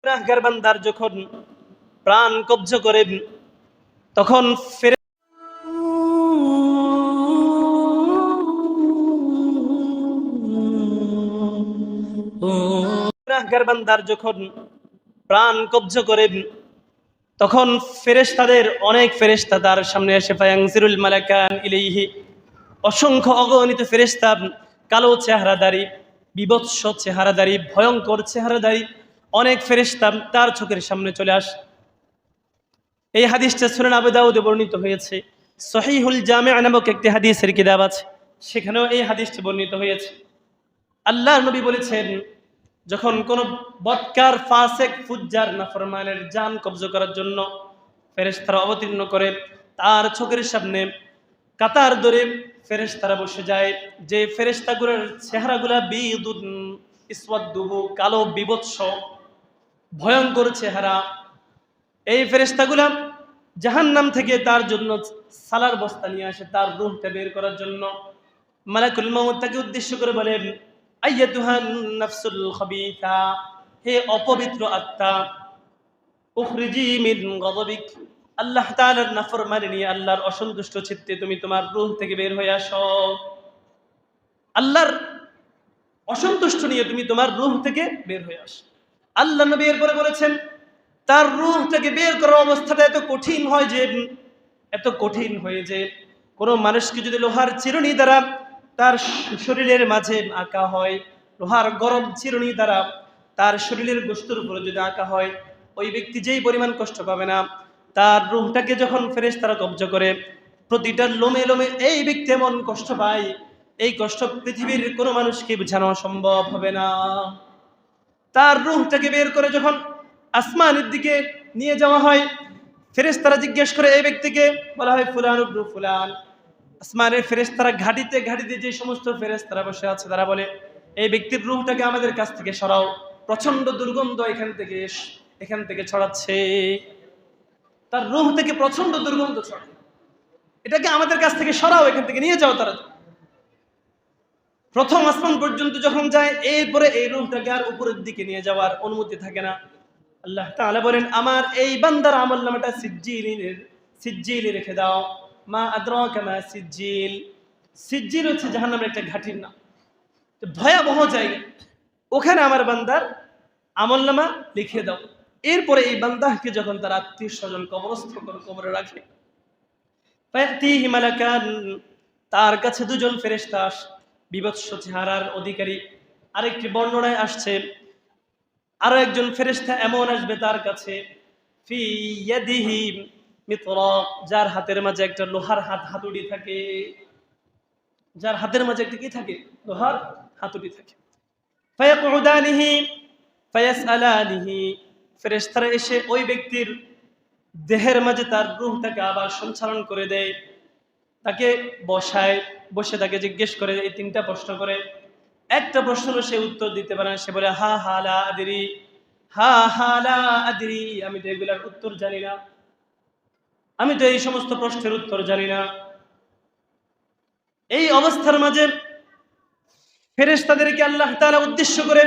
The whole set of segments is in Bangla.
গুনাহগার বান্দার যখন প্রাণ কব্জ করে তখন গুনাহগার বান্দার যখন প্রাণ কব্জ করে তখন ফেরেশতাদের অনেক ফেরেশতা তার সামনে এসে ফায়ানজিরুল মালাকান ইলাইহি, অসংখ্য অগণিত ফেরেশতা কালো চেহারাদারি, বিভৎস চেহারাদারি, ভয়ঙ্কর চেহারাদারি অনেক ফেরেশতা তার চোখের সামনে চলে আসে। এই হাদিসটা সুনান আবু দাউদে বর্ণিত হয়েছে। সহিহুল জামি' নামক একটি হাদিসের কিতাব আছে, সেখানেও এই হাদিসটি বর্ণিত হয়েছে। আল্লাহর নবী বলেছেন, যখন কোন বদকার, ফাসেক, ফুজ্জার, নাফরমানের জান কব্জ করার জন্য ফেরেশতারা অবতীর্ণ করে, তার চোখের সামনে কাতার ধরে ফেরেশতারা বসে যায়। যে ফেরেশতাগুলোর চেহারাগুলা বিদুন ইসওয়াদুহু, কালো বিভৎস ভয়ঙ্কর চেহারা, এই ফেরেশতাগুলা জাহান্নাম থেকে তার জন্য সালার বস্তা নিয়ে আসে তার রূহটা বের করার জন্য। মালাকুল মউত তাকে উদ্দেশ্য করে বলেন, আইয়াতুহান নাফসুল খাবিথা, হে অপবিত্র আত্মা, উখরিজি মিন গাযাবিক, আল্লাহ তাআলার নাফরমানি নিয়ে, আল্লাহর অসন্তুষ্ট চিত্তে তুমি তোমার রূহ থেকে বের হয়ে আসো। আল্লাহর অসন্তুষ্ট নিয়ে তুমি তোমার রূহ থেকে বের হয়ে আসো। আল্লাহ নবী এরপরে বলেছেন, তার রূহ থেকে বের করার অবস্থাটা এত কঠিন হয় যে কোনো মানুষকে যদি লোহার চিরুনি দ্বারা তার শরীরের মাঝে আঁকা হয়, লোহার গরম চিরুনি দ্বারা তার শরীরের গোশতের উপরে যদি আঁকা হয়, ওই ব্যক্তি যেই পরিমাণ কষ্ট পাবে না। তার রূহটাকে যখন ফেরেশতারা কব্জ করে, প্রতিটা লোমে লোমে এই ব্যক্তি এমন কষ্ট পায়, এই কষ্ট পৃথিবীর কোনো মানুষকে বোঝানো সম্ভব হবে না। তার রূহটাকে বের করে যখন আসমানের দিকে নিয়ে যাওয়া হয়, ফেরেশতারা জিজ্ঞেস করে এই ব্যক্তিকে, বলা হয় ফুলান ইবনু ফুলান। আসমানের ফেরেশতারা ঘাটিতে ঘাটিতে যে সমস্ত ফেরেশতারা বসে আছে, তারা বলে, এই ব্যক্তির রূহটাকে আমাদের কাছ থেকে সরাও, প্রচন্ড দুর্গন্ধ এখান থেকে ছড়াচ্ছে, তার রূহ থেকে প্রচন্ড দুর্গন্ধ ছড়ায়, এটাকে আমাদের কাছ থেকে সরাও, এখান থেকে নিয়ে যাও তারা। প্রথম আসমান পর্যন্ত যখন যায়, এরপরে এই রূহটাকে আর উপরের দিকে নিয়ে যাওয়ার অনুমতি থাকে না। আল্লাহ তাআলা বলেন, আমার এই বান্দার আমলনামাটা সিজ্জিলে রেখে দাও। মা আদরাকা মা সিজ্জিল, সিজ্জিল হচ্ছে জাহান্নামের একটা ঘাটির নাম, ভয়াবহ জায়গা, ওখানে আমার বান্দার আমলনামা লিখে দাও। এরপরে এই বান্দাকে যখন তার আত্মীয় স্বজন কবরস্থ করে কবরে রাখে, ফায়াতিহি মালাকান, তার কাছে দুজন ফেরেশতা আসে, বিভৎস চেহারার অধিকারী। আরেকটি বর্ণনায় আসছে, আরো একজন ফেরেশতা এমন আসবে তার কাছে, ফি ইয়াদিহি মিতরাক, যার হাতের মাঝে একটা লোহার হাতুড়ি থাকে, যার হাতের মাঝে একটা কি থাকে, লোহার হাতুড়ি থাকে। ফায়াকুদানিহি ফায়াসআলানিহি, ফেরেশতারা এসে ওই ব্যক্তির দেহের মাঝে তার রূহটাকে আবার সঞ্চালন করে দেয়, তাকে বসায়, বসে তাকে জিজ্ঞেস করে এই তিনটা প্রশ্ন করে। একটা প্রশ্ন সে উত্তর দিতে পারে না, সে বলে হা হা লা আদরি, হা হা লা আদরি, আমি তো এগুলার উত্তর জানি না, আমি তো এই সমস্ত প্রশ্নের উত্তর জানি না। এই অবস্থার মাঝে ফেরেশতাদেরকে আল্লাহ তাআলা উদ্দেশ্য করে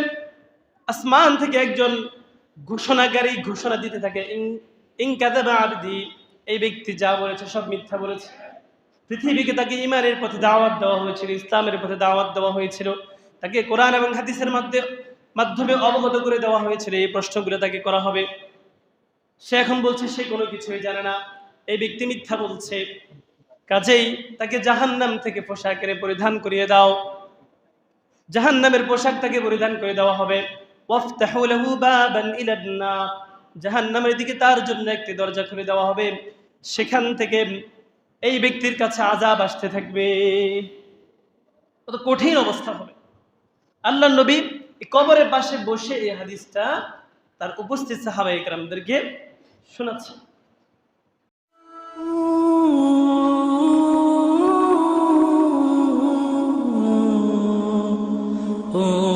আসমান থেকে একজন ঘোষণাকারী ঘোষণা দিতে থাকে, ইন কাযাবা আবদি, এই ব্যক্তি যা বলেছে সব মিথ্যা বলেছে। পৃথিবীকে তাকে ঈমানের পথে দাওয়াত দেওয়া হয়েছিল, ইসলামের পথে দাওয়াত দেওয়া হয়েছিল, তাকে কোরআন এবং হাদিসের মাধ্যমে অবগত করে দেওয়া হয়েছিল, এই প্রশ্নগুলো তাকে করা হবে। সে এখন বলছে সে কোনো কিছুই জানে না, এই ব্যক্তি মিথ্যা বলছে, কাজেই তাকে জাহান্নাম থেকে পোশাকের পরিধান করিয়ে দাও, জাহান্নামের পোশাক তাকে পরিধান করে দেওয়া হবে। ওয়াফতাহু লাহু বাবান ইলান নার, জাহান্নামের দিকে তার জন্য একটি দরজা খুলে দেওয়া হবে, সেখান থেকে এই ব্যক্তির কাছে আযাব আসতে থাকবে। কত কঠিন অবস্থা হবে। আল্লাহর নবী এই কবরের পাশে বসে এই হাদিসটা তার উপস্থিত সাহাবায়ে কেরামদেরকে শোনাচ্ছেন।